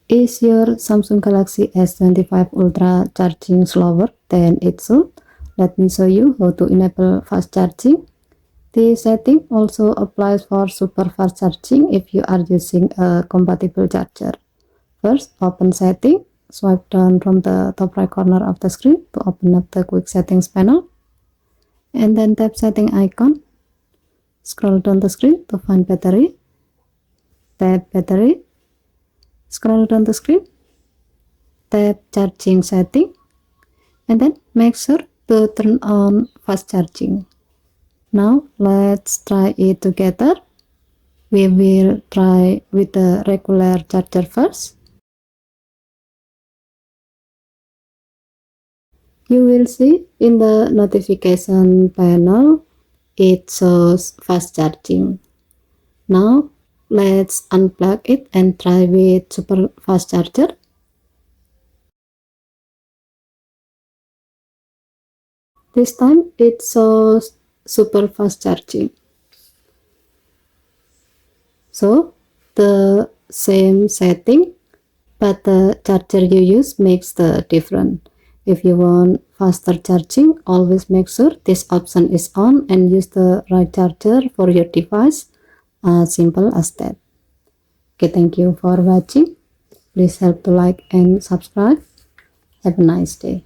Is your Samsung Galaxy S25 Ultra charging slower than it should? Let me show you how to enable fast charging. This setting also applies for super fast charging if you are using a compatible charger. First, open setting. Swipe down from the top right corner of the screen to open up the quick settings panel. And then tap setting icon. Scroll down the screen to find battery. Tap battery. Scroll down the screen. Tap charging setting. And then make sure to turn on fast charging. Now let's try it together. We will try with the regular charger first. You will see in the notification panel it shows fast charging. Now let's unplug it and try with super fast charger. This time it shows super fast charging. So the same setting, but the charger you use makes the difference. If you want faster charging, always make sure this option is on and use the right charger for your device. Simple as that. Okay, thank you for watching. Please help to like and subscribe. Have a nice day.